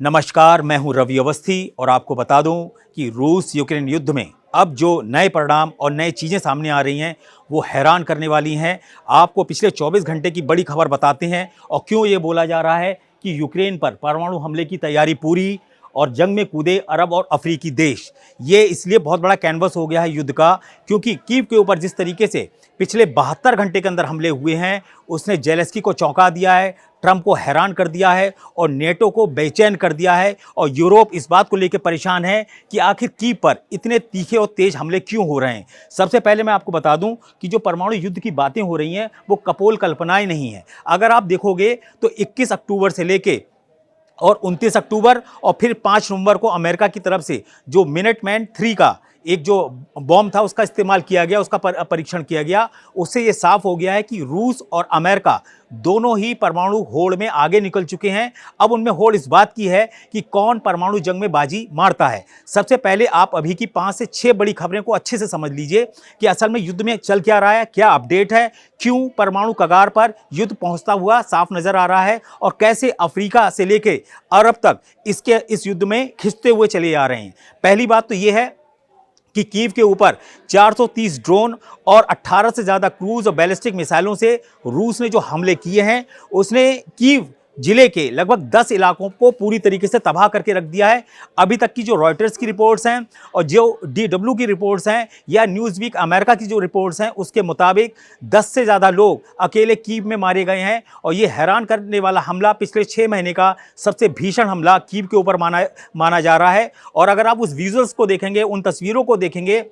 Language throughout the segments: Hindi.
नमस्कार, मैं हूं रवि अवस्थी और आपको बता दूं कि रूस यूक्रेन युद्ध में अब जो नए परिणाम और नई चीज़ें सामने आ रही हैं वो हैरान करने वाली हैं। आपको पिछले 24 घंटे की बड़ी खबर बताते हैं और क्यों ये बोला जा रहा है कि यूक्रेन पर परमाणु हमले की तैयारी पूरी और जंग में कूदे अरब और अफ्रीकी देश। ये इसलिए बहुत बड़ा कैनवस हो गया है युद्ध का, क्योंकि कीव के ऊपर जिस तरीके से पिछले 72 घंटे के अंदर हमले हुए हैं उसने जेलेंस्की को चौंका दिया है, ट्रंप को हैरान कर दिया है और नेटो को बेचैन कर दिया है। और यूरोप इस बात को लेकर परेशान है कि आखिर कीव पर इतने तीखे और तेज हमले क्यों हो रहे हैं। सबसे पहले मैं आपको बता दूं कि जो परमाणु युद्ध की बातें हो रही हैं वो कपोल कल्पनाएं नहीं है। अगर आप देखोगे तो 21 अक्टूबर से लेके और 29 अक्टूबर और फिर 5 नवंबर को अमेरिका की तरफ से जो मिनटमैन 3 का एक जो बॉम्ब था उसका इस्तेमाल किया गया, उसका परीक्षण किया गया। उससे ये साफ हो गया है कि रूस और अमेरिका दोनों ही परमाणु होड़ में आगे निकल चुके हैं। अब उनमें होड़ इस बात की है कि कौन परमाणु जंग में बाजी मारता है। सबसे पहले आप अभी की 5 से 6 बड़ी खबरें को अच्छे से समझ लीजिए कि असल में युद्ध में चल क्या रहा है, क्या अपडेट है, क्यों परमाणु कगार पर युद्ध पहुंचता हुआ साफ नजर आ रहा है और कैसे अफ्रीका से लेके अरब तक इस युद्ध में खिंचते हुए चले आ रहे हैं। पहली बात तो यह है कि कीव के ऊपर 430 ड्रोन और 18 से ज़्यादा क्रूज और बैलिस्टिक मिसाइलों से रूस ने जो हमले किए हैं उसने कीव जिले के लगभग 10 इलाकों को पूरी तरीके से तबाह करके रख दिया है। अभी तक की जो रॉयटर्स की रिपोर्ट्स हैं और जो DW की रिपोर्ट्स हैं या न्यूज़ वीक अमेरिका की जो रिपोर्ट्स हैं उसके मुताबिक 10 से ज़्यादा लोग अकेले कीव में मारे गए हैं। और ये हैरान करने वाला हमला पिछले 6 महीने का सबसे भीषण हमला कीव के ऊपर माना जा रहा है। और अगर आप उस विजुअल्स को देखेंगे, उन तस्वीरों को देखेंगे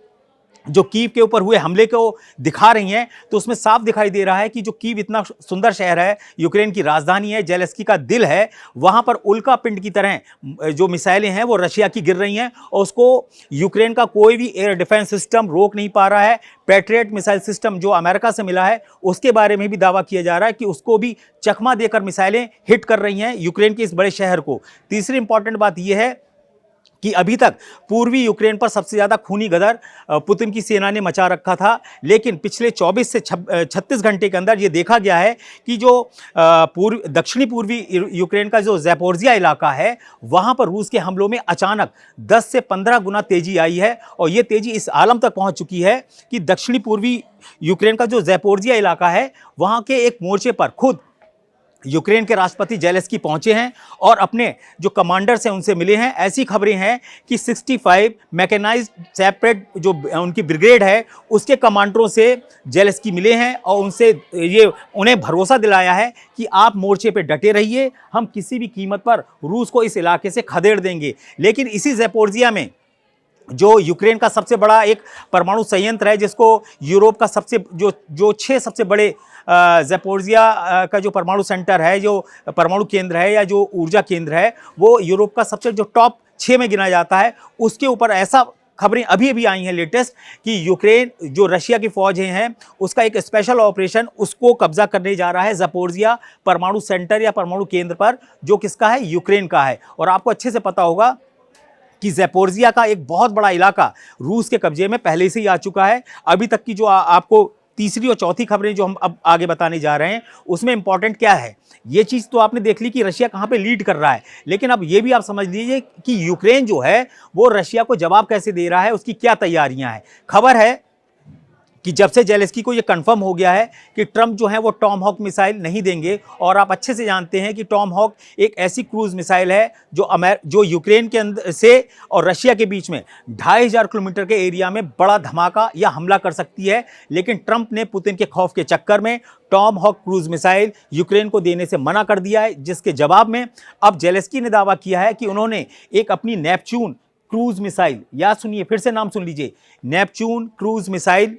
जो कीव के ऊपर हुए हमले को दिखा रही हैं, तो उसमें साफ दिखाई दे रहा है कि जो कीव इतना सुंदर शहर है, यूक्रेन की राजधानी है, जेलेंस्की का दिल है, वहां पर उल्का पिंड की तरह जो मिसाइलें हैं वो रशिया की गिर रही हैं और उसको यूक्रेन का कोई भी एयर डिफेंस सिस्टम रोक नहीं पा रहा है। पैट्रियट मिसाइल सिस्टम जो अमेरिका से मिला है उसके बारे में भी दावा किया जा रहा है कि उसको भी चकमा देकर मिसाइलें हिट कर रही हैं यूक्रेन के इस बड़े शहर को। तीसरी इंपॉर्टेंट बात यह है कि अभी तक पूर्वी यूक्रेन पर सबसे ज़्यादा खूनी गदर पुतिन की सेना ने मचा रखा था, लेकिन पिछले 24 से 36 घंटे के अंदर ये देखा गया है कि जो दक्षिणी पूर्वी यूक्रेन का जो ज़ैपोरिज़िया इलाका है वहाँ पर रूस के हमलों में अचानक 10 से 15 गुना तेज़ी आई है। और ये तेज़ी इस आलम तक पहुँच चुकी है कि दक्षिणी पूर्वी यूक्रेन का जो ज़ैपोरिज़िया इलाका है वहाँ के एक मोर्चे पर खुद यूक्रेन के राष्ट्रपति जेलेंस्की पहुंचे हैं और अपने जो कमांडर्स हैं उनसे मिले हैं। ऐसी खबरें हैं कि 65 मैकेनाइज्ड सेपरेट जो उनकी ब्रिगेड है उसके कमांडरों से जेलेंस्की मिले हैं और उन्हें भरोसा दिलाया है कि आप मोर्चे पे डटे रहिए, हम किसी भी कीमत पर रूस को इस इलाके से खदेड़ देंगे। लेकिन इसी ज़ैपोरिज़िया में जो यूक्रेन का सबसे बड़ा एक परमाणु संयंत्र है, जिसको यूरोप का सबसे जो 6 सबसे बड़े ज़ैपोरिज़िया का जो परमाणु सेंटर है, जो परमाणु केंद्र है या जो ऊर्जा केंद्र है, वो यूरोप का सबसे जो टॉप 6 में गिना जाता है। उसके ऊपर ऐसा खबरें अभी अभी आई हैं लेटेस्ट कि यूक्रेन जो रशिया की फौजें हैं उसका एक स्पेशल ऑपरेशन उसको कब्जा करने जा रहा है ज़ैपोरिज़िया परमाणु सेंटर या परमाणु केंद्र पर, जो किसका है, यूक्रेन का है। और आपको अच्छे से पता होगा कि ज़ैपोरिज़िया का एक बहुत बड़ा इलाका रूस के कब्जे में पहले से ही आ चुका है। अभी तक की जो आपको तीसरी और चौथी खबरें जो हम अब आगे बताने जा रहे हैं उसमें इंपॉर्टेंट क्या है, ये चीज़ तो आपने देख ली कि रशिया कहाँ पे लीड कर रहा है, लेकिन अब ये भी आप समझ लीजिए कि यूक्रेन जो है वो रशिया को जवाब कैसे दे रहा है, उसकी क्या तैयारियां हैं। खबर है कि जब से जेलेंस्की को ये कंफर्म हो गया है कि ट्रंप जो है वो टॉम हॉक मिसाइल नहीं देंगे, और आप अच्छे से जानते हैं कि टॉम हॉक एक ऐसी क्रूज मिसाइल है जो यूक्रेन के अंदर से और रशिया के बीच में 2500 किलोमीटर के एरिया में बड़ा धमाका या हमला कर सकती है। लेकिन ट्रंप ने पुतिन के खौफ के चक्कर में Tomahawk cruise missile Ukraine को देने से मना कर दिया है, जिसके जवाब में अब जेलेंस्की ने दावा किया है कि उन्होंने एक अपनी नेपच्यून क्रूज मिसाइल, याद सुनिए, फिर से नाम सुन लीजिए, नेपच्यून क्रूज मिसाइल,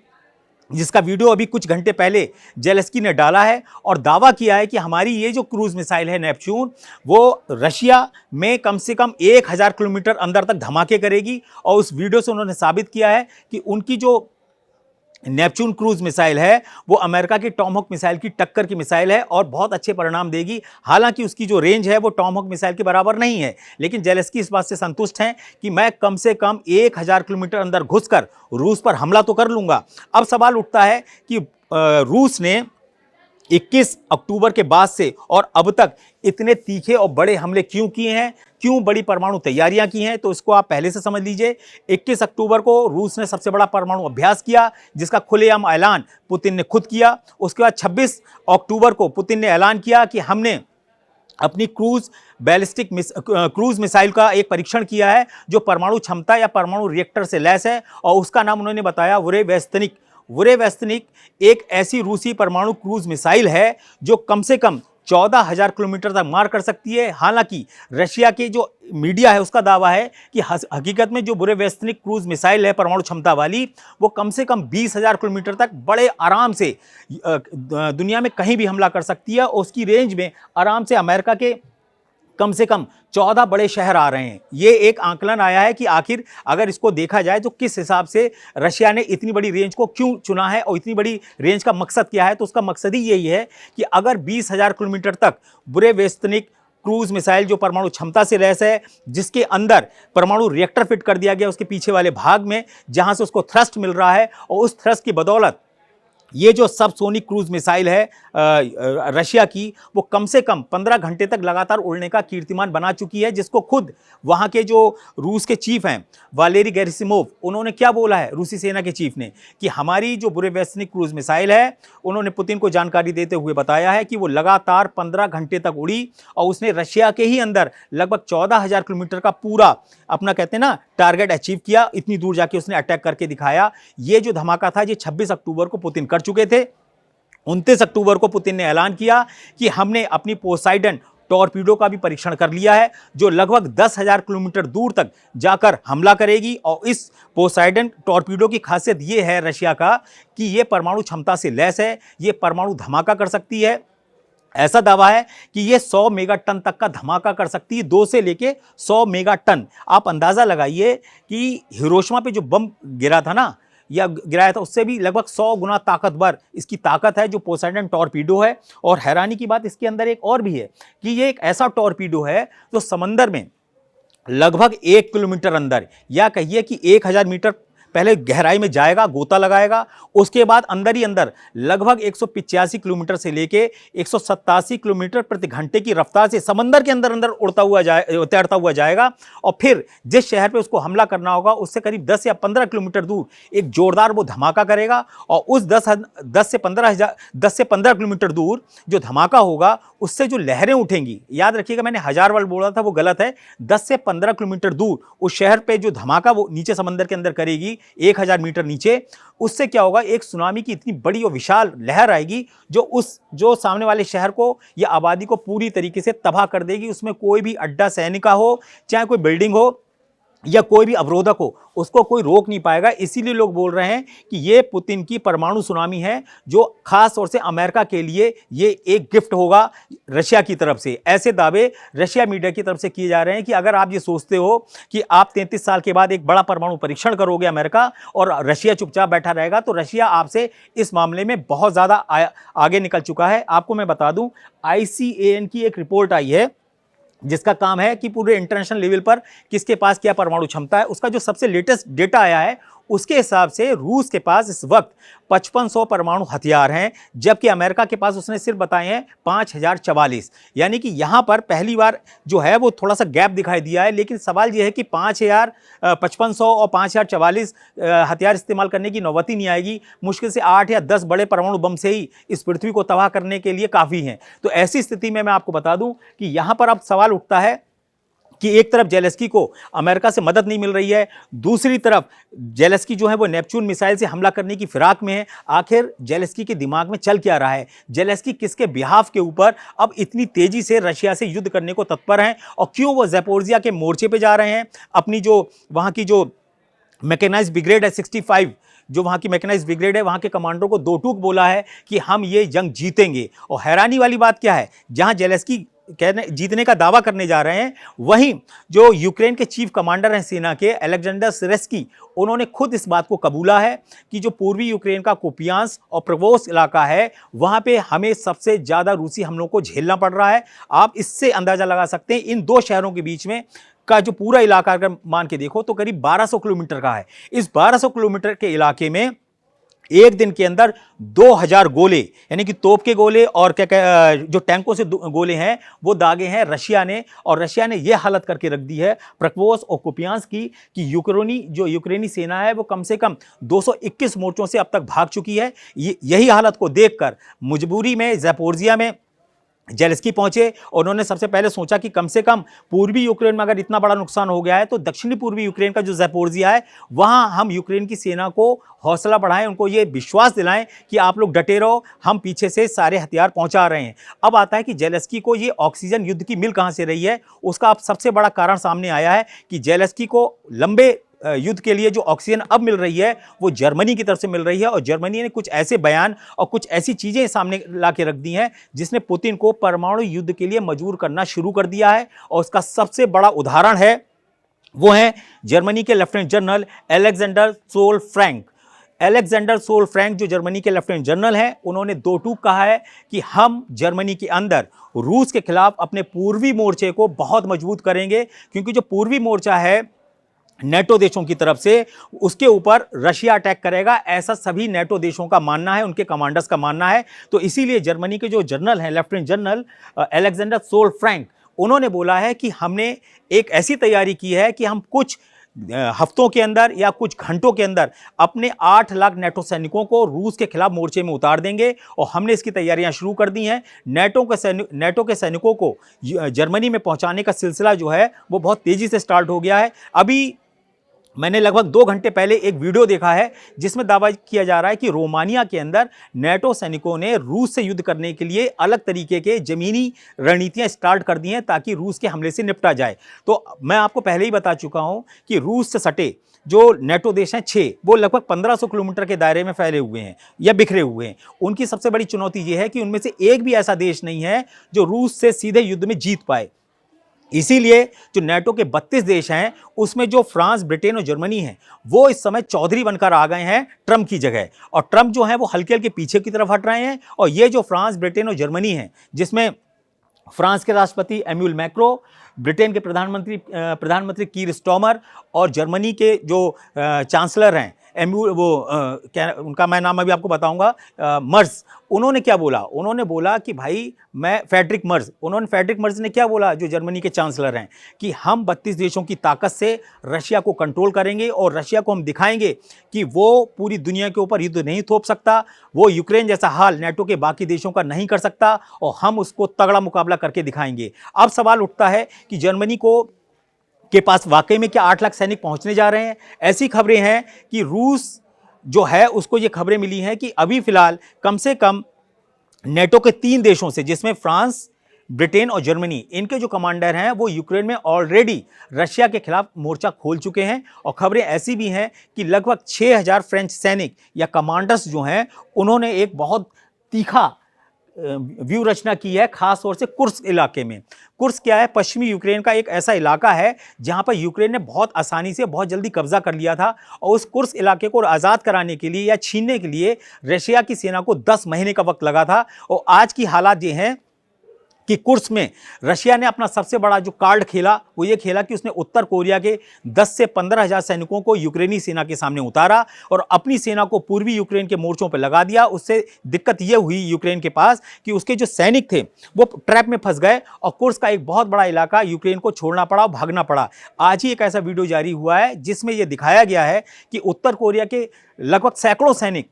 जिसका वीडियो अभी कुछ घंटे पहले जेलेंस्की ने डाला है और दावा किया है कि हमारी ये जो क्रूज मिसाइल है नेपच्यून वो रशिया में कम से कम 1000 किलोमीटर अंदर तक धमाके करेगी। और उस वीडियो से उन्होंने साबित किया है कि उनकी जो नेपच्यून क्रूज मिसाइल है वो अमेरिका की टॉमहॉक मिसाइल की टक्कर की मिसाइल है और बहुत अच्छे परिणाम देगी। हालांकि उसकी जो रेंज है वो टॉमहॉक मिसाइल के बराबर नहीं है, लेकिन जेलेंस्की इस बात से संतुष्ट हैं कि मैं कम से कम 1000 किलोमीटर अंदर घुसकर रूस पर हमला तो कर लूंगा। अब सवाल उठता है कि रूस ने 21 अक्टूबर के बाद से और अब तक इतने तीखे और बड़े हमले क्यों किए हैं। क्यों बड़ी परमाणु तैयारियां की हैं, तो इसको आप पहले से समझ लीजिए। 21 अक्टूबर को रूस ने सबसे बड़ा परमाणु अभ्यास किया, जिसका खुलेआम ऐलान पुतिन ने खुद किया। उसके बाद 26 अक्टूबर को पुतिन ने ऐलान किया कि हमने अपनी क्रूज मिसाइल का एक परीक्षण किया है, जो परमाणु क्षमता या परमाणु रिएक्टर से लैस है, और उसका नाम उन्होंने बताया वुरेवेस्तनिक। वुरेवेस्तनिक एक ऐसी रूसी परमाणु क्रूज मिसाइल है जो कम से कम 14,000 किलोमीटर तक मार कर सकती है। हालांकि रशिया के जो मीडिया है उसका दावा है कि हकीकत में जो बुरेवेस्तनिक क्रूज मिसाइल है परमाणु क्षमता वाली, वो कम से कम 20,000 किलोमीटर तक बड़े आराम से दुनिया में कहीं भी हमला कर सकती है, और उसकी रेंज में आराम से अमेरिका के कम से कम 14 बड़े शहर आ रहे हैं। ये एक आंकलन आया है कि आखिर अगर इसको देखा जाए तो किस हिसाब से रशिया ने इतनी बड़ी रेंज को क्यों चुना है और इतनी बड़ी रेंज का मकसद क्या है। तो उसका मकसद ही यही है कि अगर 20,000 किलोमीटर तक बुरेवेस्तनिक क्रूज मिसाइल जो परमाणु क्षमता से लैस है, जिसके अंदर परमाणु रिएक्टर फिट कर दिया गया उसके पीछे वाले भाग में, जहां से उसको थ्रस्ट मिल रहा है, और उस थ्रस्ट की बदौलत ये जो सबसोनिक क्रूज मिसाइल है रशिया की, वो कम से कम 15 घंटे तक लगातार उड़ने का कीर्तिमान बना चुकी है, जिसको खुद वहाँ के जो रूस के चीफ हैं वालेरी गेरासिमोव, उन्होंने क्या बोला है रूसी सेना के चीफ ने कि हमारी जो बुरेवेस्तनिक क्रूज मिसाइल है, उन्होंने पुतिन को जानकारी देते हुए बताया है कि वो लगातार 15 घंटे तक उड़ी, और उसने रशिया के ही अंदर लगभग 14,000 किलोमीटर का पूरा अपना कहते हैं ना टारगेट अचीव किया। इतनी दूर जाके उसने अटैक करके दिखाया। ये जो धमाका था ये 26 अक्टूबर को पुतिन कर चुके थे। 29 अक्टूबर को पुतिन ने ऐलान किया कि हमने अपनी पोसाइडन टॉर्पीडो का भी परीक्षण कर लिया है, जो लगभग 10,000 किलोमीटर दूर तक जाकर हमला करेगी। और इस पोसाइडन टॉर्पीडो की खासियत ये है रशिया का कि ये परमाणु क्षमता से लैस है, ये परमाणु धमाका कर सकती है। ऐसा दावा है कि ये 100 मेगा टन तक का धमाका कर सकती है, 2 से लेके 100 मेगा टन। आप अंदाजा लगाइए कि हिरोशिमा पे जो बम गिरा था ना, या गिराया था, उससे भी लगभग 100 गुना ताकतवर इसकी ताकत है जो पोसाइडन टॉर्पीडो है। और हैरानी की बात इसके अंदर एक और भी है कि ये एक ऐसा टॉर्पीडो है जो समंदर में लगभग 1 किलोमीटर अंदर, या कहिए कि 1000 मीटर पहले गहराई में जाएगा, गोता लगाएगा, उसके बाद अंदर ही अंदर लगभग 185 किलोमीटर से लेके 187 किलोमीटर प्रति घंटे की रफ्तार से समंदर के अंदर अंदर तैरता हुआ जाएगा, और फिर जिस शहर पे उसको हमला करना होगा उससे करीब 10 या 15 किलोमीटर दूर एक जोरदार वो धमाका करेगा। और उस 10 से 15 किलोमीटर दूर जो धमाका होगा उससे जो लहरें उठेंगी, याद रखिएगा मैंने 1000 वर्ड बोला था, वो गलत है। 10 से 15 किलोमीटर दूर उस शहर पे जो धमाका वो नीचे समंदर के अंदर करेगी 1000 मीटर नीचे, उससे क्या होगा, एक सुनामी की इतनी बड़ी और विशाल लहर आएगी जो सामने वाले शहर को या आबादी को पूरी तरीके से तबाह कर देगी। उसमें कोई भी अड्डा सैनिक हो, चाहे कोई बिल्डिंग हो या कोई भी अवरोधक हो, उसको कोई रोक नहीं पाएगा। इसीलिए लोग बोल रहे हैं कि ये पुतिन की परमाणु सुनामी है, जो खास तौर से अमेरिका के लिए ये एक गिफ्ट होगा रशिया की तरफ से। ऐसे दावे रशिया मीडिया की तरफ से किए जा रहे हैं कि अगर आप ये सोचते हो कि आप 33 साल के बाद एक बड़ा परमाणु परीक्षण करोगे अमेरिका और रशिया चुपचाप बैठा रहेगा, तो रशिया आपसे इस मामले में बहुत ज़्यादा आगे निकल चुका है। आपको मैं बता दूं, ICAN की एक रिपोर्ट आई है जिसका काम है कि पूरे इंटरनेशनल लेवल पर किसके पास क्या परमाणु क्षमता है। उसका जो सबसे लेटेस्ट डेटा आया है उसके हिसाब से रूस के पास इस वक्त 5500 परमाणु हथियार हैं, जबकि अमेरिका के पास उसने सिर्फ बताए हैं 5044। यानी कि यहाँ पर पहली बार जो है वो थोड़ा सा गैप दिखाई दिया है। लेकिन सवाल ये है कि 5500 और 5044 हथियार इस्तेमाल करने की नौबत ही नहीं आएगी। मुश्किल से 8 या 10 बड़े परमाणु बम से ही इस पृथ्वी को तबाह करने के लिए काफ़ी हैं। तो ऐसी स्थिति में मैं आपको बता दूं कि यहाँ पर अब सवाल उठता है कि एक तरफ जेलेंस्की को अमेरिका से मदद नहीं मिल रही है, दूसरी तरफ जेलेंस्की जो है वो नेपच्यून मिसाइल से हमला करने की फिराक में है। आखिर जेलेंस्की के दिमाग में चल क्या रहा है, जेलेंस्की किसके बिहाफ के ऊपर अब इतनी तेजी से रशिया से युद्ध करने को तत्पर हैं, और क्यों वो ज़ैपोरिज़िया के मोर्चे पे जा रहे हैं। अपनी जो वहाँ की जो मैकेनाइज्ड ब्रिगेड है 65, जो वहाँ की मैकेनाइज्ड ब्रिगेड है, वहाँ के कमांडरों को 2 टूक बोला है कि हम ये जंग जीतेंगे। और हैरानी वाली बात क्या है, जहाँ जेलेंस्की जीतने का दावा करने जा रहे हैं, वहीं जो यूक्रेन के चीफ कमांडर हैं सेना के अलेक्जेंडर सिरेस्की, उन्होंने खुद इस बात को कबूला है कि जो पूर्वी यूक्रेन का कुपियांस और प्रवोस इलाका है, वहाँ पे हमें सबसे ज़्यादा रूसी हमलों को झेलना पड़ रहा है। आप इससे अंदाज़ा लगा सकते हैं इन 2 शहरों के बीच में का जो पूरा इलाका अगर मान के देखो तो करीब 1200 किलोमीटर का है। इस 1200 किलोमीटर के इलाके में एक दिन के अंदर 2000 गोले, यानी कि तोप के गोले और क्या जो टैंकों से गोले हैं वो दागे हैं रशिया ने। और रशिया ने यह हालत करके रख दी है प्रकोव्स और कुपियांस्क की कि यूक्रेनी सेना है वो कम से कम 221 मोर्चों से अब तक भाग चुकी है। यही हालत को देखकर मजबूरी में ज़ैपोरिज़िया में जेलेंस्की पहुंचे और उन्होंने सबसे पहले सोचा कि कम से कम पूर्वी यूक्रेन में अगर इतना बड़ा नुकसान हो गया है तो दक्षिणी पूर्वी यूक्रेन का जो ज़ैपोरिज़िया है वहां हम यूक्रेन की सेना को हौसला बढ़ाएं, उनको ये विश्वास दिलाएं कि आप लोग डटे रहो, हम पीछे से सारे हथियार पहुंचा रहे हैं। अब आता है कि जेलेंस्की को ये ऑक्सीजन युद्ध की मिल कहां से रही है, उसका अब सबसे बड़ा कारण सामने आया है कि जेलेंस्की को लंबे युद्ध के लिए जो ऑक्सीजन अब मिल रही है वो जर्मनी की तरफ से मिल रही है। और जर्मनी ने कुछ ऐसे बयान और कुछ ऐसी चीजें सामने ला के रख दी हैं जिसने पुतिन को परमाणु युद्ध के लिए मजबूर करना शुरू कर दिया है। और उसका सबसे बड़ा उदाहरण है वो है जर्मनी के lieutenant general Alexander Sollfrank. Alexander Sollfrank जो जर्मनी के लेफ्टिनेंट जनरल हैं, उन्होंने दो टूक कहा है कि हम जर्मनी के अंदर रूस के खिलाफ अपने पूर्वी मोर्चे को बहुत मजबूत करेंगे, क्योंकि जो पूर्वी मोर्चा है नेटो देशों की तरफ से उसके ऊपर रशिया अटैक करेगा, ऐसा सभी नेटो देशों का मानना है, उनके कमांडर्स का मानना है। तो इसीलिए जर्मनी के जो जनरल हैं lieutenant general Alexander Sollfrank, उन्होंने बोला है कि हमने एक ऐसी तैयारी की है कि हम कुछ हफ्तों के अंदर या कुछ घंटों के अंदर अपने 8 लाख नेटो सैनिकों को रूस के खिलाफ मोर्चे में उतार देंगे। और हमने इसकी तैयारियां शुरू कर दी हैं। नेटो के सैनिकों को जर्मनी में पहुंचाने का सिलसिला जो है वो बहुत तेजी से स्टार्ट हो गया है। अभी मैंने लगभग 2 घंटे पहले एक वीडियो देखा है जिसमें दावा किया जा रहा है कि रोमानिया के अंदर नेटो सैनिकों ने रूस से युद्ध करने के लिए अलग तरीके के जमीनी रणनीतियां स्टार्ट कर दी हैं ताकि रूस के हमले से निपटा जाए। तो मैं आपको पहले ही बता चुका हूं कि रूस से सटे जो नेटो देश हैं 6, वो लगभग 1500 किलोमीटर के दायरे में फैले हुए हैं या बिखरे हुए हैं। उनकी सबसे बड़ी चुनौती ये है कि उनमें से एक भी ऐसा देश नहीं है जो रूस से सीधे युद्ध में जीत पाए। इसीलिए जो नेटो के 32 देश हैं उसमें जो फ्रांस, ब्रिटेन और जर्मनी हैं वो इस समय चौधरी बनकर आ गए हैं ट्रंप की जगह। और ट्रंप जो है वो हल्के हल्के पीछे की तरफ हट रहे हैं। और ये जो फ्रांस, ब्रिटेन और जर्मनी हैं, जिसमें फ्रांस के राष्ट्रपति एम्यूल मैक्रो, ब्रिटेन के प्रधानमंत्री कीर स्टॉमर और जर्मनी के जो चांसलर हैं क्या उनका मैं नाम अभी आपको बताऊंगा, मर्ज, उन्होंने क्या बोला? उन्होंने बोला कि भाई मैं फ्रेडरिक मर्ज ने क्या बोला, जो जर्मनी के चांसलर हैं, कि हम 32 देशों की ताकत से रशिया को कंट्रोल करेंगे और रशिया को हम दिखाएंगे कि वो पूरी दुनिया के ऊपर युद्ध नहीं थोप सकता, वो यूक्रेन जैसा हाल नेटो के बाकी देशों का नहीं कर सकता और हम उसको तगड़ा मुकाबला करके दिखाएंगे। अब सवाल उठता है कि जर्मनी के पास वाकई में क्या 8 लाख सैनिक पहुंचने जा रहे हैं? ऐसी खबरें हैं कि रूस जो है उसको ये खबरें मिली हैं कि अभी फिलहाल कम से कम नेटो के 3 देशों से, जिसमें फ्रांस, ब्रिटेन और जर्मनी, इनके जो कमांडर हैं वो यूक्रेन में ऑलरेडी रशिया के खिलाफ मोर्चा खोल चुके हैं। और खबरें ऐसी भी हैं कि लगभग 6000 फ्रेंच सैनिक या कमांडर्स जो हैं उन्होंने एक बहुत तीखा व्यू रचना की है, खास तौर से कुर्स्क इलाके में। कुर्स्क क्या है? पश्चिमी यूक्रेन का एक ऐसा इलाका है जहां पर यूक्रेन ने बहुत आसानी से बहुत जल्दी कब्जा कर लिया था। और उस कुर्स्क इलाके को आज़ाद कराने के लिए या छीनने के लिए रशिया की सेना को 10 महीने का वक्त लगा था। और आज की हालात ये हैं कि कुर्स्क में रशिया ने अपना सबसे बड़ा जो कार्ड खेला वो ये खेला कि उसने उत्तर कोरिया के 10 से 15 हज़ार सैनिकों को यूक्रेनी सेना के सामने उतारा और अपनी सेना को पूर्वी यूक्रेन के मोर्चों पर लगा दिया। उससे दिक्कत ये हुई यूक्रेन के पास कि उसके जो सैनिक थे वो ट्रैप में फंस गए और कुर्स्क का एक बहुत बड़ा इलाका यूक्रेन को छोड़ना पड़ा, भागना पड़ा। आज ही एक ऐसा वीडियो जारी हुआ है जिसमें यह दिखाया गया है कि उत्तर कोरिया के लगभग सैकड़ों सैनिक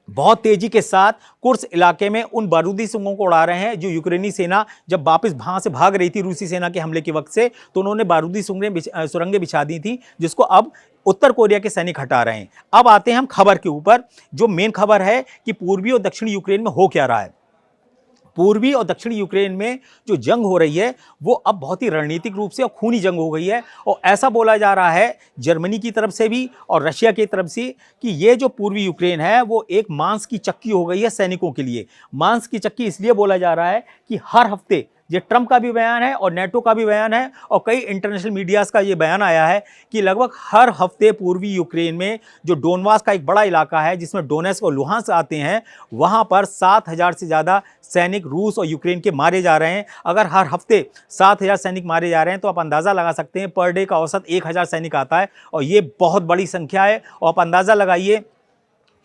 बहुत तेजी के साथ कुर्स्क इलाके में उन बारूदी सुरंगों को उड़ा रहे हैं जो यूक्रेनी सेना जब वापस वहां से भाग रही थी रूसी सेना के हमले के वक्त से, तो उन्होंने बारूदी सुरंगें बिछा दी थी जिसको अब उत्तर कोरिया के सैनिक हटा रहे हैं। अब आते हैं हम खबर के ऊपर। जो मेन खबर है कि पूर्वी और दक्षिणी यूक्रेन में हो क्या रहा है। पूर्वी और दक्षिणी यूक्रेन में जो जंग हो रही है वो अब बहुत ही रणनीतिक रूप से और खूनी जंग हो गई है। और ऐसा बोला जा रहा है जर्मनी की तरफ से भी और रशिया की तरफ से कि ये जो पूर्वी यूक्रेन है वो एक मांस की चक्की हो गई है सैनिकों के लिए। मांस की चक्की इसलिए बोला जा रहा है कि हर हफ्ते, ये ट्रंप का भी बयान है और नेटो का भी बयान है और कई इंटरनेशनल मीडियाज़ का ये बयान आया है कि लगभग हर हफ्ते पूर्वी यूक्रेन में जो डोनबास का एक बड़ा इलाका है जिसमें डोनेट्स्क और लुहांस्क आते हैं, वहाँ पर 7000 से ज़्यादा सैनिक रूस और यूक्रेन के मारे जा रहे हैं। अगर हर हफ्ते 7000 सैनिक मारे जा रहे हैं तो आप अंदाज़ा लगा सकते हैं पर डे का औसत 1000 सैनिक आता है और ये बहुत बड़ी संख्या है। और आप अंदाज़ा लगाइए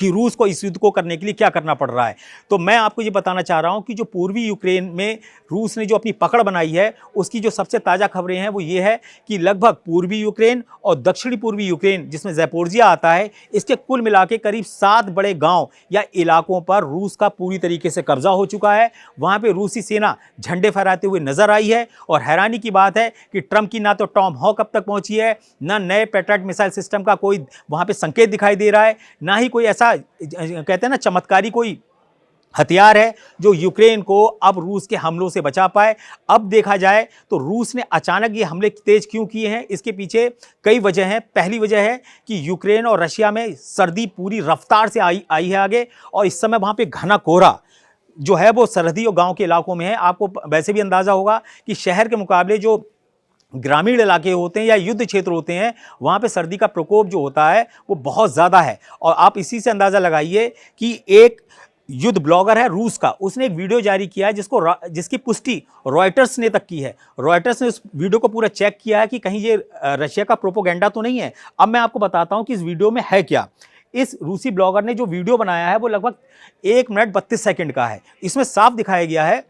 कि रूस को इस युद्ध को करने के लिए क्या करना पड़ रहा है। तो मैं आपको ये बताना चाह रहा हूं कि जो पूर्वी यूक्रेन में रूस ने जो अपनी पकड़ बनाई है, उसकी जो सबसे ताज़ा खबरें हैं वो ये है कि लगभग पूर्वी यूक्रेन और दक्षिणी पूर्वी यूक्रेन, जिसमें ज़ैपोरिज़िया आता है, इसके कुल मिला के करीब 7 बड़े गांव या इलाकों पर रूस का पूरी तरीके से कब्जा हो चुका है। वहाँ पर रूसी सेना झंडे फहराते हुए नजर आई है। और हैरानी की बात है कि ट्रंप की ना तो टॉम हॉक अब तक पहुंची है, ना नए पेट्रियट मिसाइल सिस्टम का कोई वहाँ पर संकेत दिखाई दे रहा है, ना ही कोई ऐसा कहते हैं ना चमत्कारी कोई हथियार है जो यूक्रेन को अब रूस के हमलों से बचा पाए। अब देखा जाए तो रूस ने अचानक ये हमले तेज क्यों किए हैं, इसके पीछे कई वजह हैं। पहली वजह है कि यूक्रेन और रशिया में सर्दी पूरी रफ्तार से आई है आगे, और इस समय वहाँ पे घना कोहरा जो है वो सरहदी और गांव के इलाकों में है। आपको वैसे भी अंदाज़ा होगा कि शहर के मुकाबले जो ग्रामीण इलाके होते हैं या युद्ध क्षेत्र होते हैं, वहाँ पे सर्दी का प्रकोप जो होता है वो बहुत ज़्यादा है। और आप इसी से अंदाज़ा लगाइए कि एक युद्ध ब्लॉगर है रूस का, उसने एक वीडियो जारी किया है जिसकी पुष्टि रॉयटर्स ने तक की है। रॉयटर्स ने उस वीडियो को पूरा चेक किया है कि कहीं ये रशिया का प्रोपोगेंडा तो नहीं है। अब मैं आपको बताता हूँ कि इस वीडियो में है क्या। इस रूसी ब्लॉगर ने जो वीडियो बनाया है वो लगभग 1 मिनट 32 सेकंड का है। इसमें साफ दिखाया गया है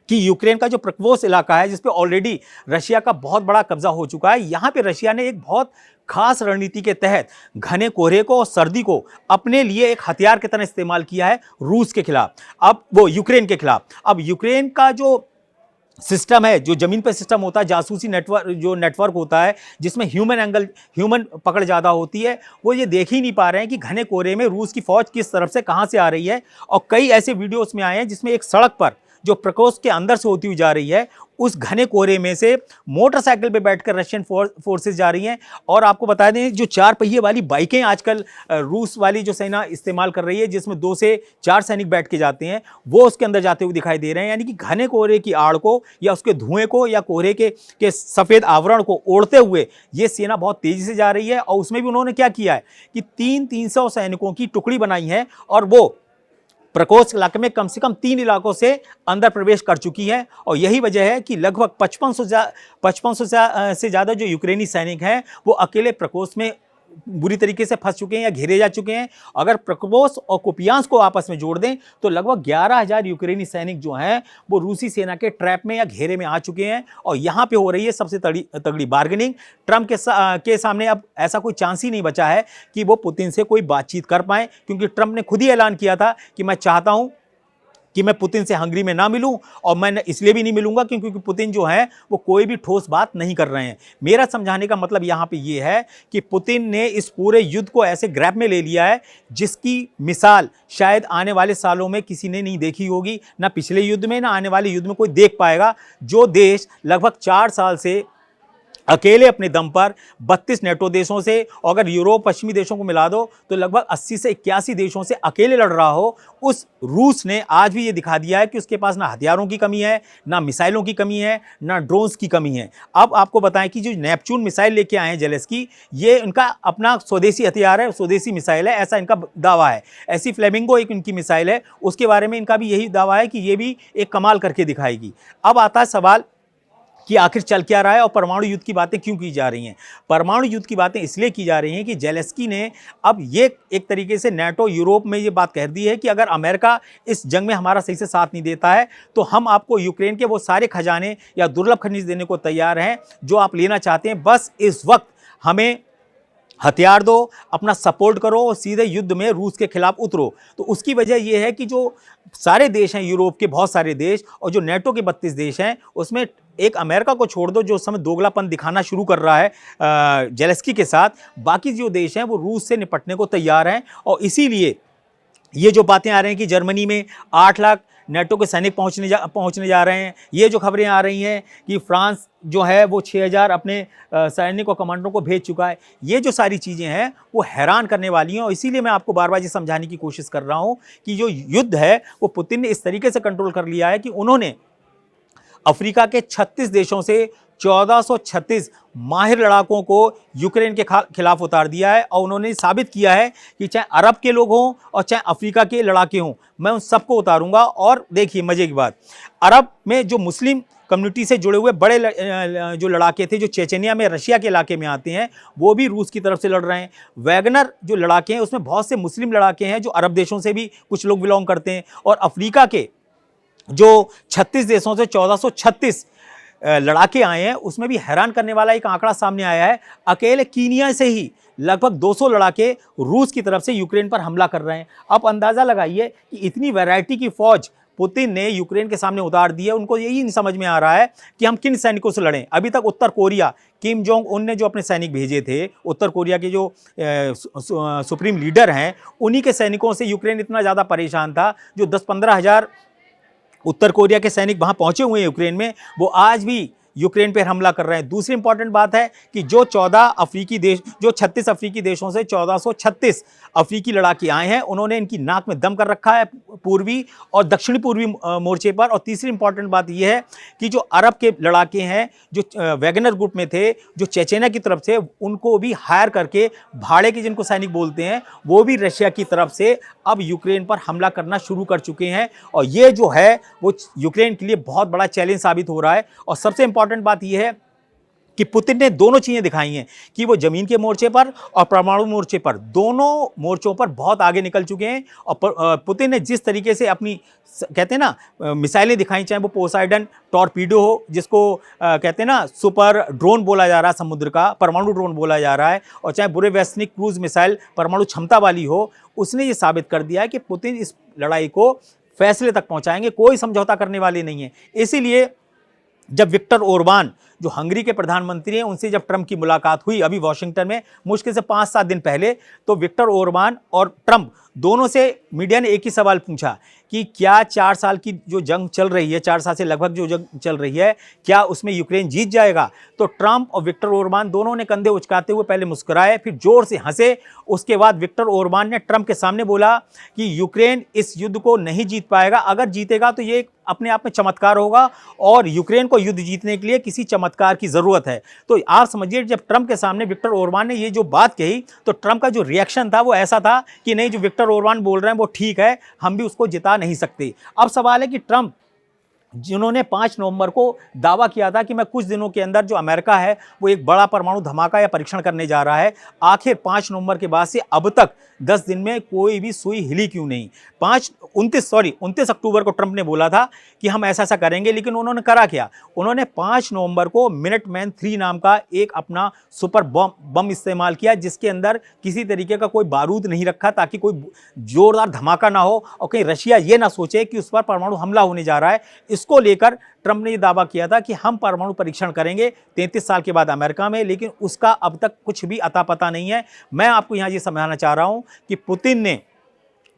कि यूक्रेन का जो प्रकोप इलाका है, जिस पे ऑलरेडी रशिया का बहुत बड़ा कब्जा हो चुका है, यहाँ पे रशिया ने एक बहुत खास रणनीति के तहत घने कोहरे को और सर्दी को अपने लिए एक हथियार की तरह इस्तेमाल किया है रूस के खिलाफ, अब वो यूक्रेन के खिलाफ। अब यूक्रेन का जो सिस्टम है, जो जमीन पर सिस्टम होता है, जासूसी नेटवर्क होता है, जिसमें ह्यूमन पकड़ ज़्यादा होती है, वो ये देख ही नहीं पा रहे हैं कि घने कोहरे में रूस की फौज किस तरफ से कहाँ से आ रही है। और कई ऐसे वीडियोस में आए हैं जिसमें एक सड़क पर जो प्रकोष्ठ के अंदर से होती हुई जा रही है, उस घने कोहरे में से मोटरसाइकिल पे बैठकर रशियन फोर्सेस जा रही हैं। और आपको बता दें, जो 4 पहिए वाली बाइकें आजकल रूस वाली जो सेना इस्तेमाल कर रही है, जिसमें 2 से 4 सैनिक बैठ के जाते हैं, वो उसके अंदर जाते हुए दिखाई दे रहे हैं। यानी कि घने कोहरे की आड़ को या उसके धुएं को या कोहरे के सफ़ेद आवरण को ओढ़ते हुए ये सेना बहुत तेज़ी से जा रही है। और उसमें भी उन्होंने क्या किया है कि 300 सैनिकों की टुकड़ी बनाई है, और वो प्रकोष्ठ इलाके में कम से कम 3 इलाकों से अंदर प्रवेश कर चुकी है। और यही वजह है कि लगभग 5500 से ज़्यादा जो यूक्रेनी सैनिक हैं वो अकेले प्रकोष्ठ में बुरी तरीके से फंस चुके हैं या घेरे जा चुके हैं। अगर प्रकोष्ठ और कुपियांस्क को आपस में जोड़ दें तो लगभग 11,000 यूक्रेनी सैनिक जो हैं वो रूसी सेना के ट्रैप में या घेरे में आ चुके हैं। और यहाँ पे हो रही है सबसे तगड़ी बार्गेनिंग। ट्रंप के सामने अब ऐसा कोई चांस ही नहीं बचा है कि वो पुतिन से कोई बातचीत कर पाएँ, क्योंकि ट्रंप ने खुद ही ऐलान किया था कि मैं चाहता हूँ कि मैं पुतिन से हंगरी में ना मिलूं, और मैं इसलिए भी नहीं मिलूंगा क्योंकि पुतिन जो है वो कोई भी ठोस बात नहीं कर रहे हैं। मेरा समझाने का मतलब यहाँ पे ये है कि पुतिन ने इस पूरे युद्ध को ऐसे ग्रैब में ले लिया है जिसकी मिसाल शायद आने वाले सालों में किसी ने नहीं देखी होगी, ना पिछले युद्ध में ना आने वाले युद्ध में कोई देख पाएगा। जो देश लगभग 4 साल से अकेले अपने दम पर 32 नेटो देशों से, और अगर यूरोप पश्चिमी देशों को मिला दो तो लगभग 80 से 81 देशों से अकेले लड़ रहा हो, उस रूस ने आज भी ये दिखा दिया है कि उसके पास ना हथियारों की कमी है, ना मिसाइलों की कमी है, ना ड्रोन्स की कमी है। अब आपको बताएं कि जो नेपच्यून मिसाइल लेके आए हैं जेलेंस्की, ये इनका अपना स्वदेशी हथियार है, स्वदेशी मिसाइल है, ऐसा इनका दावा है। ऐसी फ्लेमिंगो एक इनकी मिसाइल है, उसके बारे में इनका भी यही दावा है कि ये भी एक कमाल करके दिखाएगी। अब आता है सवाल कि आखिर चल क्या रहा है और परमाणु युद्ध की बातें क्यों की जा रही हैं। परमाणु युद्ध की बातें इसलिए की जा रही हैं कि जेलेंस्की ने अब ये एक तरीके से नाटो यूरोप में ये बात कह दी है कि अगर अमेरिका इस जंग में हमारा सही से साथ नहीं देता है तो हम आपको यूक्रेन के वो सारे खजाने या दुर्लभ खनिज देने को तैयार हैं जो आप लेना चाहते हैं, बस इस वक्त हमें हथियार दो, अपना सपोर्ट करो और सीधे युद्ध में रूस के खिलाफ उतरो। तो उसकी वजह यह है कि जो सारे देश हैं, यूरोप के बहुत सारे देश और जो नेटो के 32 देश हैं, उसमें एक अमेरिका को छोड़ दो जो उस समय दोगलापन दिखाना शुरू कर रहा है जेलेंस्की के साथ, बाकी जो देश हैं वो रूस से निपटने को तैयार हैं। और इसीलिए ये जो बातें आ रही हैं कि जर्मनी में 8 लाख नेटो के सैनिक पहुंचने जा रहे हैं, ये जो खबरें आ रही हैं कि फ्रांस जो है वो 6,000 अपने सैनिक और कमांडरों को भेज चुका है, ये जो सारी चीज़ें हैं वो हैरान करने वाली हैं। और इसीलिए मैं आपको बार बार ये समझाने की कोशिश कर रहा हूँ कि जो युद्ध है वो पुतिन ने इस तरीके से कंट्रोल कर लिया है कि उन्होंने अफ्रीका के 36 देशों से 1436 माहिर लड़ाकों को यूक्रेन के खिलाफ उतार दिया है और उन्होंने साबित किया है कि चाहे अरब के लोग हों और चाहे अफ्रीका के लड़ाके हों, मैं उन सबको उतारूंगा। और देखिए मजे की बात, अरब में जो मुस्लिम कम्युनिटी से जुड़े हुए बड़े जो लड़ाके थे, जो चेचेनिया में रशिया के इलाके में आते हैं, वो भी रूस की तरफ से लड़ रहे हैं। वैगनर जो लड़ाके हैं उसमें बहुत से मुस्लिम लड़ाके हैं जो अरब देशों से भी कुछ लोग बिलोंग करते हैं। और अफ्रीका के जो 36 देशों से 1436 लड़ाके आए हैं, उसमें भी हैरान करने वाला एक आंकड़ा सामने आया है। अकेले कीनिया से ही लगभग 200 लड़ाके रूस की तरफ से यूक्रेन पर हमला कर रहे हैं। अब अंदाज़ा लगाइए कि इतनी वैरायटी की फौज पुतिन ने यूक्रेन के सामने उतार दी है। उनको यही नहीं समझ में आ रहा है कि हम किन सैनिकों से लड़ें। अभी तक उत्तर कोरिया, किम जोंग उन ने जो अपने सैनिक भेजे थे, उत्तर कोरिया के जो सुप्रीम लीडर हैं, उन्हीं के सैनिकों से यूक्रेन इतना ज़्यादा परेशान था। जो 10-15 हज़ार उत्तर कोरिया के सैनिक वहाँ पहुँचे हुए हैं यूक्रेन में, वो आज भी यूक्रेन पर हमला कर रहे हैं। दूसरी इंपॉर्टेंट बात है कि जो 36 अफ्रीकी देशों से 1436 अफ्रीकी लड़ाके आए हैं, उन्होंने इनकी नाक में दम कर रखा है पूर्वी और दक्षिणी पूर्वी मोर्चे पर। और तीसरी इंपॉर्टेंट बात यह है कि जो अरब के लड़ाके हैं, जो वैगनर ग्रुप में थे, जो चेचेनिया की तरफ से, उनको भी हायर करके भाड़े के जिनको सैनिक बोलते हैं, वो भी रशिया की तरफ से अब यूक्रेन पर हमला करना शुरू कर चुके हैं। और ये जो है वो यूक्रेन के लिए बहुत बड़ा चैलेंज साबित हो रहा है। और सबसे इंपॉर्टेंट बात यह है कि पुतिन ने दोनों चीज़ें दिखाई हैं कि वो जमीन के मोर्चे पर और परमाणु मोर्चे पर, दोनों मोर्चों पर बहुत आगे निकल चुके हैं। और पुतिन ने जिस तरीके से अपनी, कहते हैं ना, मिसाइलें दिखाई, चाहे वो पोसाइडन टॉर्पीडो हो, जिसको कहते हैं ना सुपर ड्रोन बोला जा रहा है, समुद्र का परमाणु ड्रोन बोला जा रहा है, और चाहे बुरेवेस्निक क्रूज मिसाइल परमाणु क्षमता वाली हो, उसने ये साबित कर दिया है कि पुतिन इस लड़ाई को फैसले तक पहुँचाएंगे, कोई समझौता करने वाले नहीं है। इसीलिए जब विक्टर ओरबान, जो हंगरी के प्रधानमंत्री हैं, उनसे जब ट्रंप की मुलाकात हुई अभी वॉशिंगटन में मुश्किल से 5-7 दिन पहले, तो विक्टर ओरबान और ट्रंप दोनों से मीडिया ने एक ही सवाल पूछा कि क्या 4 साल की जो जंग चल रही है, 4 साल से लगभग जो जंग चल रही है, क्या उसमें यूक्रेन जीत जाएगा? तो ट्रंप और विक्टर ओरबान दोनों ने कंधे उचकाते हुए पहले मुस्कुराए, फिर जोर से हंसे। उसके बाद विक्टर ओरबान ने ट्रंप के सामने बोला कि यूक्रेन इस युद्ध को नहीं जीत पाएगा, अगर जीतेगा तो ये अपने आप में चमत्कार होगा और यूक्रेन को युद्ध जीतने के लिए किसी चमत्कार की ज़रूरत है। तो आप समझिए, जब ट्रंप के सामने विक्टर ओरबान ने ये जो बात कही, तो ट्रंप का जो रिएक्शन था वो ऐसा था कि नहीं, जो विक्टर ओरबान बोल रहे हैं वो ठीक है, हम भी उसको जिता नहीं सकते। अब सवाल है कि ट्रंप, जिन्होंने 5 नवंबर को दावा किया था कि मैं कुछ दिनों के अंदर जो अमेरिका है वो एक बड़ा परमाणु धमाका या परीक्षण करने जा रहा है, आखिर 5 नवंबर के बाद से अब तक 10 दिन में कोई भी सुई हिली क्यों नहीं? 29 अक्टूबर को ट्रंप ने बोला था कि हम ऐसा ऐसा करेंगे, लेकिन उन्होंने करा क्या? उन्होंने 5 नवंबर को मिनटमैन 3 नाम का एक अपना सुपर बम इस्तेमाल किया, जिसके अंदर किसी तरीके का कोई बारूद नहीं रखा, ताकि कोई जोरदार धमाका ना हो और कहीं रशिया ये ना सोचे कि उस पर परमाणु हमला होने जा रहा है। इसको लेकर ट्रंप ने ये दावा किया था कि हम परमाणु परीक्षण करेंगे 33 साल के बाद अमेरिका में, लेकिन उसका अब तक कुछ भी अता पता नहीं है। मैं आपको यहाँ ये समझाना चाह रहा हूँ कि पुतिन ने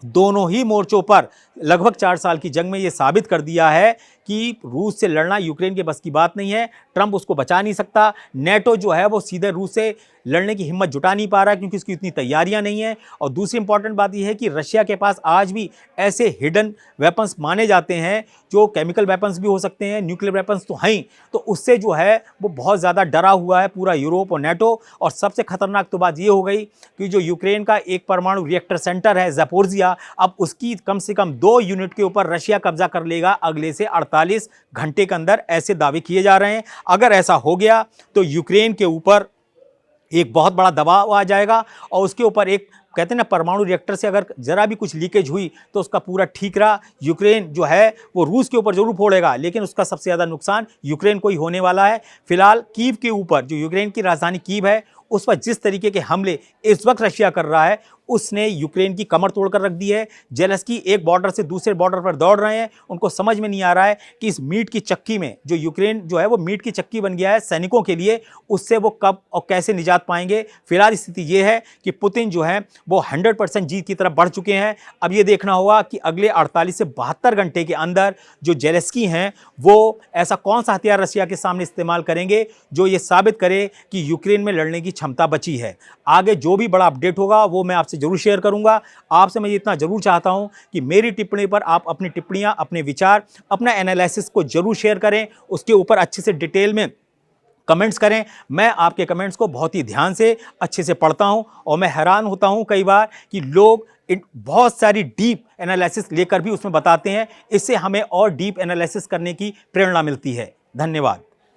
दोनों ही मोर्चों पर लगभग 4 साल की जंग में ये साबित कर दिया है कि रूस से लड़ना यूक्रेन के बस की बात नहीं है। ट्रंप उसको बचा नहीं सकता। नेटो जो है वो सीधे रूस से लड़ने की हिम्मत जुटा नहीं पा रहा है, क्योंकि उसकी इतनी तैयारियां नहीं है। और दूसरी इंपॉर्टेंट बात यह है कि रशिया के पास आज भी ऐसे हिडन वेपन्स माने जाते हैं, जो केमिकल वेपन्स भी हो सकते हैं, न्यूक्लियर वेपन्स तो हैं, तो उससे जो है वो बहुत ज़्यादा डरा हुआ है पूरा यूरोप और नेटो। और सबसे खतरनाक तो बात ये हो गई कि जो यूक्रेन का एक परमाणु रिएक्टर सेंटर है ज़ैपोरिज़िया, अब उसकी कम से कम 2 यूनिट के ऊपर रशिया कब्जा कर लेगा अगले से 48 घंटे के अंदर, ऐसे दावे किए जा रहे हैं। अगर ऐसा हो गया तो यूक्रेन के ऊपर एक बहुत बड़ा दबाव आ जाएगा और उसके ऊपर एक, कहते हैं ना, परमाणु रिएक्टर से अगर जरा भी कुछ लीकेज हुई तो उसका पूरा ठीकरा यूक्रेन जो है वो रूस के ऊपर जरूर फोड़ेगा, लेकिन उसका सबसे ज़्यादा नुकसान यूक्रेन को ही होने वाला है। फिलहाल कीव के ऊपर, जो यूक्रेन की राजधानी कीव है, उस पर जिस तरीके के हमले इस वक्त रशिया कर रहा है, उसने यूक्रेन की कमर तोड़कर रख दी है। जेलेंस्की एक बॉर्डर से दूसरे बॉर्डर पर दौड़ रहे हैं। उनको समझ में नहीं आ रहा है कि इस मीट की चक्की में, जो यूक्रेन जो है वो मीट की चक्की बन गया है सैनिकों के लिए, उससे वो कब और कैसे निजात पाएंगे। फिलहाल स्थिति ये है कि पुतिन जो है वो 100% जीत की तरफ बढ़ चुके हैं। अब ये देखना होगा कि अगले 48 से 72 घंटे के अंदर जो जेलेंस्की हैं वो ऐसा कौन सा हथियार रशिया के सामने इस्तेमाल करेंगे जो ये साबित करे कि यूक्रेन में लड़ने की क्षमता बची है। आगे जो भी बड़ा अपडेट होगा वो मैं आपसे जरूर शेयर करूंगा। आपसे मैं इतना जरूर चाहता हूं कि मेरी टिप्पणी पर आप अपनी टिप्पणियां, अपने विचार, अपना एनालिसिस को जरूर शेयर करें, उसके ऊपर अच्छे से डिटेल में कमेंट्स करें। मैं आपके कमेंट्स को बहुत ही ध्यान से अच्छे से पढ़ता हूं और मैं हैरान होता हूं कई बार कि लोग बहुत सारी डीप एनालिसिस लेकर भी उसमें बताते हैं। इससे हमें और डीप एनालिसिस करने की प्रेरणा मिलती है। धन्यवाद।